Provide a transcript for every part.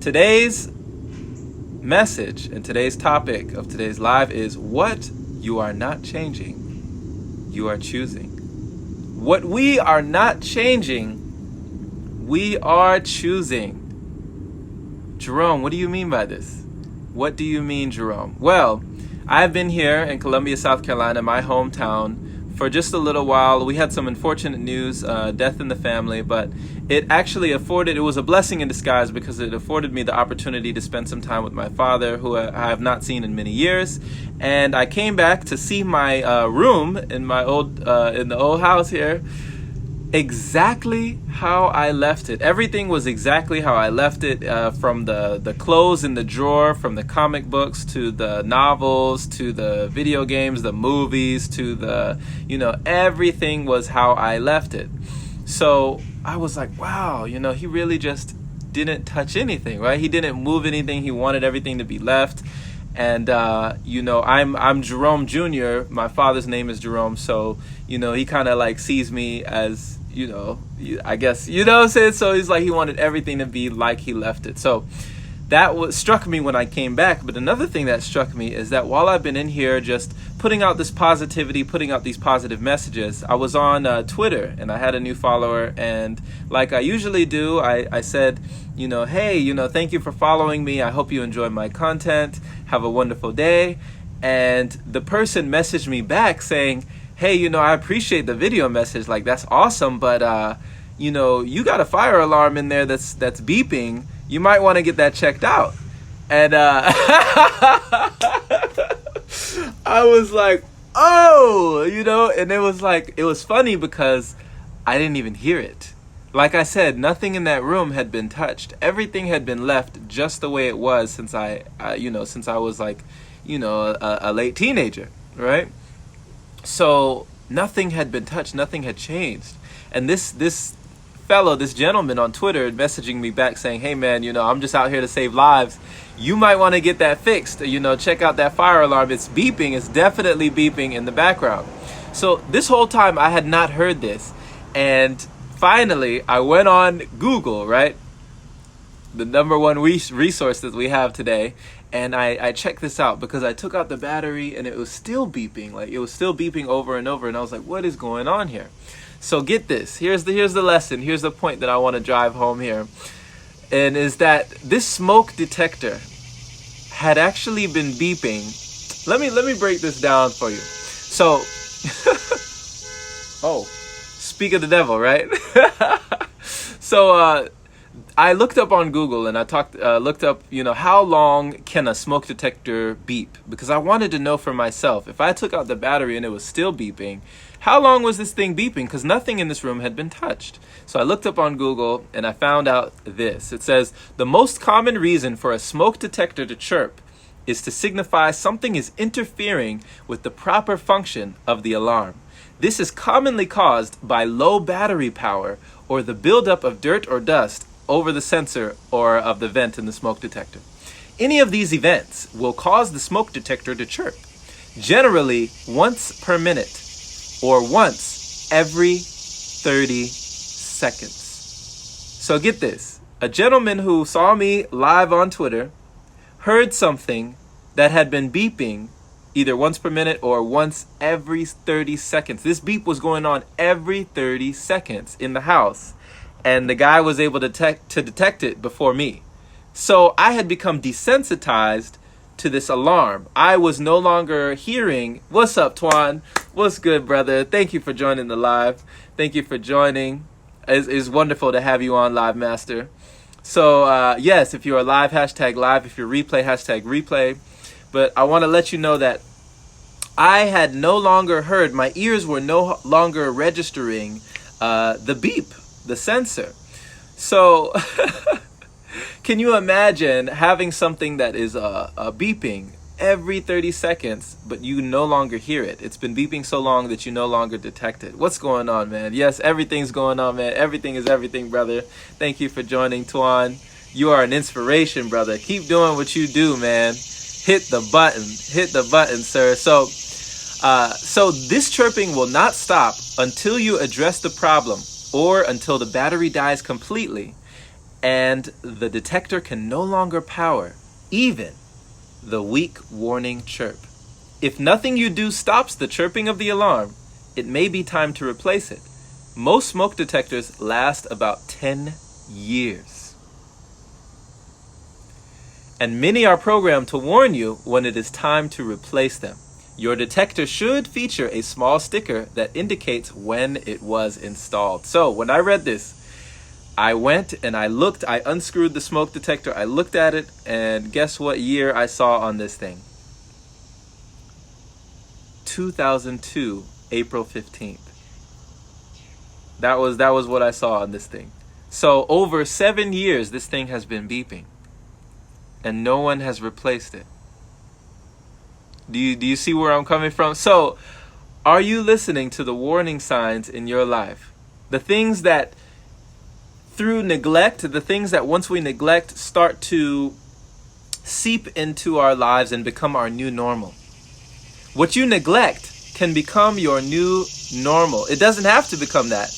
Today's message and today's topic of today's live is what you are not changing, you are choosing. What we are not changing, we are choosing. Jerome, what do you mean by this? What do you mean, Jerome? Well, I've been here in Columbia, South Carolina, my hometown, for just a little while. We had some unfortunate news, death in the family, but it was a blessing in disguise because it afforded me the opportunity to spend some time with my father, who I have not seen in many years. And I came back to see my room in the old house here, exactly how I left it. Everything was exactly how I left it, from the clothes in the drawer, from the comic books to the novels to the video games, the movies to everything was how I left it. So I was like, wow, he really just didn't touch anything, right? He didn't move anything. He wanted everything to be left. And I'm Jerome Jr. My father's name is Jerome, so he kind of like sees me as I guess what I'm saying. So he's like, he wanted everything to be like he left it. So that struck me when I came back. But another thing that struck me is that while I've been in here just putting out this positivity, putting out these positive messages, I was on Twitter and I had a new follower, and like I usually do, I said, hey, thank you for following me. I hope you enjoy my content. Have a wonderful day. And the person messaged me back saying, hey, I appreciate the video message. Like, that's awesome. But, you got a fire alarm in there that's beeping. You might want to get that checked out. And I was like, oh, and it was funny because I didn't even hear it. Like I said, nothing in that room had been touched. Everything had been left just the way it was since I was like, a late teenager, right? So nothing had been touched, nothing had changed. And this gentleman on Twitter messaging me back saying, hey man, I'm just out here to save lives. You might want to get that fixed. Check out that fire alarm. It's beeping. It's definitely beeping in the background. So this whole time I had not heard this. And finally I went on Google, right? The number one resource that we have today. And I checked this out because I took out the battery and it was still beeping. Like, it was still beeping over and over. And I was like, what is going on here? So get this. Here's the lesson. Here's the point that I want to drive home here. And is that this smoke detector had actually been beeping. Let me break this down for you. So, oh, speak of the devil, right? So, I looked up on Google and I looked up, how long can a smoke detector beep? Because I wanted to know for myself, if I took out the battery and it was still beeping, how long was this thing beeping? Because nothing in this room had been touched. So I looked up on Google and I found out this. It says, the most common reason for a smoke detector to chirp is to signify something is interfering with the proper function of the alarm. This is commonly caused by low battery power or the buildup of dirt or dust over the sensor or of the vent in the smoke detector. Any of these events will cause the smoke detector to chirp, generally once per minute or once every 30 seconds. So get this. A gentleman who saw me live on Twitter heard something that had been beeping either once per minute or once every 30 seconds. This beep was going on every 30 seconds in the house. And the guy was able to detect it before me. So I had become desensitized to this alarm. I was no longer hearing, what's up, Twan? What's good, brother? Thank you for joining the live. Thank you for joining. It's wonderful to have you on, Live Master. So, yes, if you're live, hashtag live. If you're replay, hashtag replay. But I want to let you know that I had no longer heard, my ears were no longer registering the beep, the sensor. So can you imagine having something that is beeping every 30 seconds, but you no longer hear it? It's been beeping so long that you no longer detect it. What's going on, man? Yes, everything's going on, man. Everything is everything, brother. Thank you for joining, Twan. You are an inspiration, brother. Keep doing what you do, man. Hit the button, sir. So this chirping will not stop until you address the problem or until the battery dies completely. and the detector can no longer power even the weak warning chirp. If nothing you do stops the chirping of the alarm, it may be time to replace it. Most smoke detectors last about 10 years. And many are programmed to warn you when it is time to replace them. Your detector should feature a small sticker that indicates when it was installed. So when I read this, I went and I looked, I unscrewed the smoke detector, I looked at it, and guess what year I saw on this thing? 2002, April 15th. That was what I saw on this thing. So over 7 years, this thing has been beeping, and no one has replaced it. Do you see where I'm coming from? So, are you listening to the warning signs in your life? The things that, through neglect, the things that once we neglect start to seep into our lives and become our new normal. What you neglect can become your new normal. It doesn't have to become that.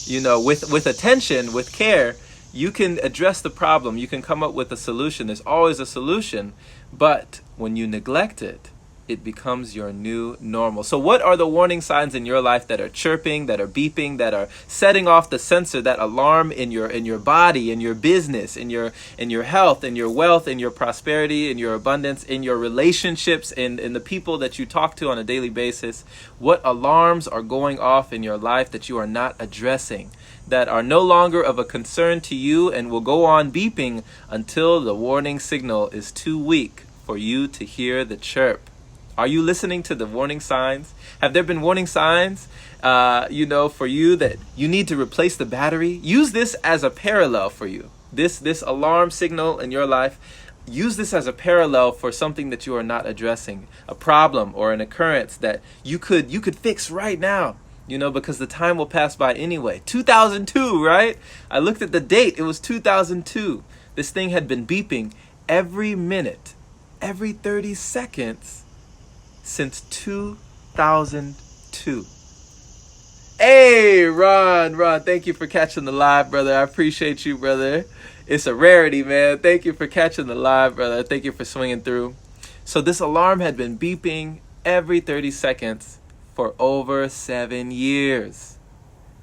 You know, with attention, with care, you can address the problem. You can come up with a solution. There's always a solution. But when you neglect it, it becomes your new normal. So what are the warning signs in your life that are chirping, that are beeping, that are setting off the sensor, that alarm in your body, in your business, in your health, in your wealth, in your prosperity, in your abundance, in your relationships, in the people that you talk to on a daily basis? What alarms are going off in your life that you are not addressing, that are no longer of a concern to you and will go on beeping until the warning signal is too weak for you to hear the chirp? Are you listening to the warning signs? Have there been warning signs, for you that you need to replace the battery? Use this as a parallel for you. This alarm signal in your life, use this as a parallel for something that you are not addressing, a problem or an occurrence that you could fix right now, because the time will pass by anyway. 2002, right? I looked at the date. It was 2002. This thing had been beeping every minute, every 30 seconds, since 2002. Hey, Ron, thank you for catching the live, brother. I appreciate you, brother. It's a rarity, man. Thank you for catching the live, brother. Thank you for swinging through. So this alarm had been beeping every 30 seconds for over 7 years.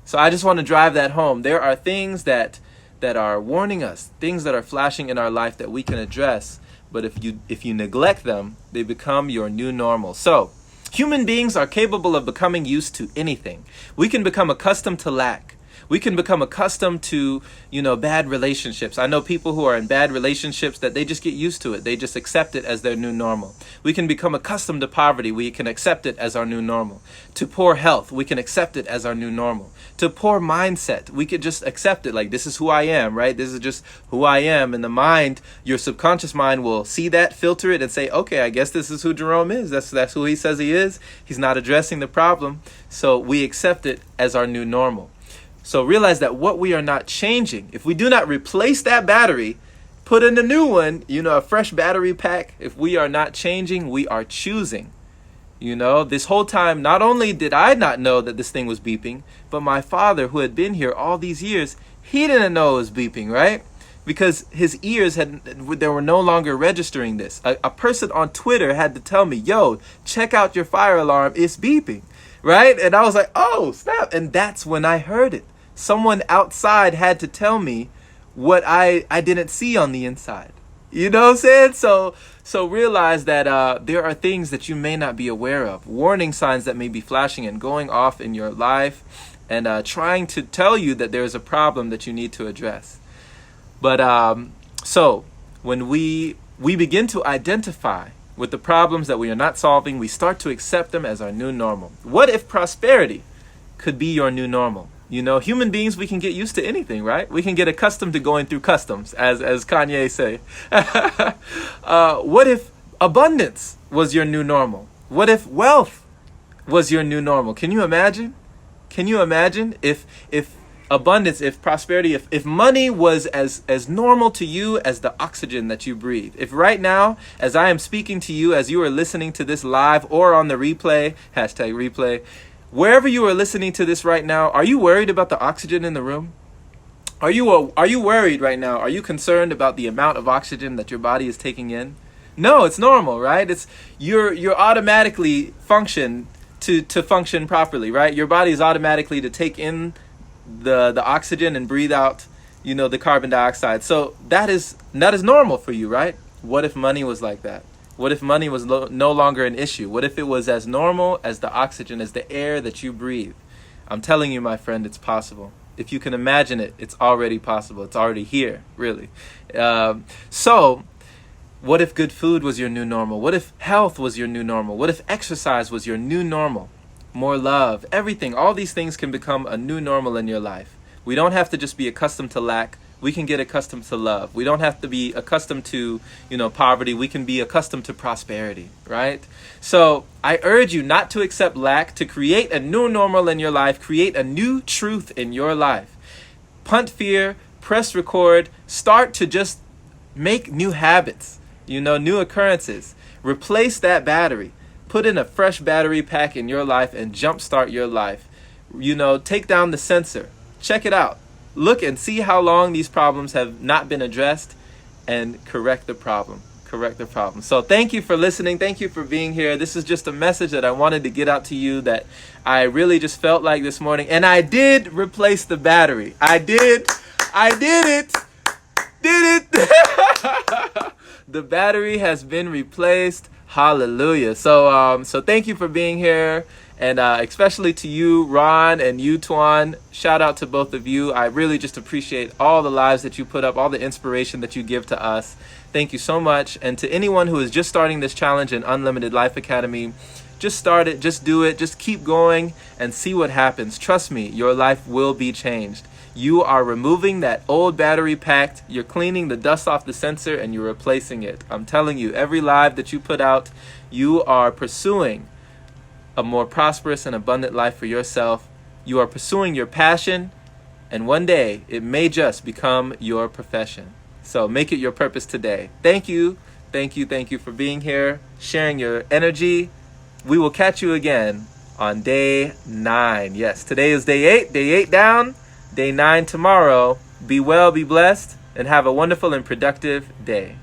So I just want to drive that home. There are things that are warning us, things that are flashing in our life that we can address. But if you neglect them, they become your new normal. So, human beings are capable of becoming used to anything. We can become accustomed to lack. We can become accustomed to, bad relationships. I know people who are in bad relationships that they just get used to it. They just accept it as their new normal. We can become accustomed to poverty. We can accept it as our new normal. To poor health, we can accept it as our new normal. To poor mindset, we could just accept it like, this is who I am, right? This is just who I am. And the mind, your subconscious mind will see that, filter it, and say, okay, I guess this is who Jerome is. That's who he says he is. He's not addressing the problem. So we accept it as our new normal. So realize that what we are not changing, if we do not replace that battery, put in a new one, a fresh battery pack, if we are not changing, we are choosing. This whole time, not only did I not know that this thing was beeping, but my father, who had been here all these years, he didn't know it was beeping, right? Because his ears they were no longer registering this. A person on Twitter had to tell me, yo, check out your fire alarm, it's beeping, right? And I was like, oh, snap. And that's when I heard it. Someone outside had to tell me what I didn't see on the inside. You know what I'm saying? So realize that there are things that you may not be aware of, warning signs that may be flashing and going off in your life, and trying to tell you that there's a problem that you need to address. But so when we begin to identify with the problems that we are not solving, we start to accept them as our new normal. What if prosperity could be your new normal? Human beings, we can get used to anything, right? We can get accustomed to going through customs, as Kanye say. What if abundance was your new normal? What if wealth was your new normal? Can you imagine? Can you imagine if abundance, if prosperity, if money was as normal to you as the oxygen that you breathe? If right now, as I am speaking to you, as you are listening to this live or on the replay, #replay, wherever you are listening to this right now, are you worried about the oxygen in the room? Are you worried right now? Are you concerned about the amount of oxygen that your body is taking in? No, it's normal, right? It's you're automatically function to function properly, right? Your body is automatically to take in the oxygen and breathe out, the carbon dioxide. So that is normal for you, right? What if money was like that? What if money was no longer an issue? What if it was as normal as the oxygen, as the air that you breathe? I'm telling you, my friend, it's possible. If you can imagine it, it's already possible. It's already here, really. So what if good food was your new normal? What if health was your new normal? What if exercise was your new normal? More love, everything, all these things can become a new normal in your life. We don't have to just be accustomed to lack. We can get accustomed to love. We don't have to be accustomed to, poverty. We can be accustomed to prosperity, right? So I urge you not to accept lack, to create a new normal in your life, create a new truth in your life. Punt fear, press record, start to just make new habits, new occurrences. Replace that battery. Put in a fresh battery pack in your life and jumpstart your life. Take down the sensor. Check it out. Look and see how long these problems have not been addressed and correct the problem. So thank you for listening. Thank you for being here. This is just a message that I wanted to get out to you that I really just felt like this morning. And I did replace the battery. I did it. The battery has been replaced. Hallelujah. So thank you for being here. And especially to you, Ron, and you, Tuan, shout out to both of you. I really just appreciate all the lives that you put up, all the inspiration that you give to us. Thank you so much. And to anyone who is just starting this challenge in Unlimited Life Academy, just start it, just do it, just keep going and see what happens. Trust me, your life will be changed. You are removing that old battery pack, you're cleaning the dust off the sensor, and you're replacing it. I'm telling you, every live that you put out, you are pursuing a more prosperous and abundant life for yourself. You are pursuing your passion, and one day it may just become your profession. So make it your purpose today. Thank you for being here, sharing your energy. We will catch you again on day 9. Yes, today is day 8. Day 8 down, day 9 tomorrow. Be well, be blessed, and have a wonderful and productive day.